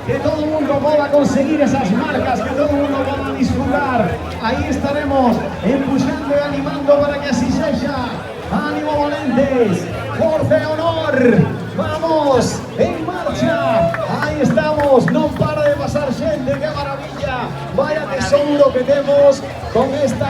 Que todo el mundo pueda conseguir esas marcas, que todo el mundo pueda disfrutar. Ahí estaremos empujando y animando para que así sea. ¡Ánimo, Valentes! ¡Fuerza y honor! ¡Vamos! ¡En marcha! Ahí estamos, no para de pasar gente, qué maravilla. Vaya tesoro que tenemos con esta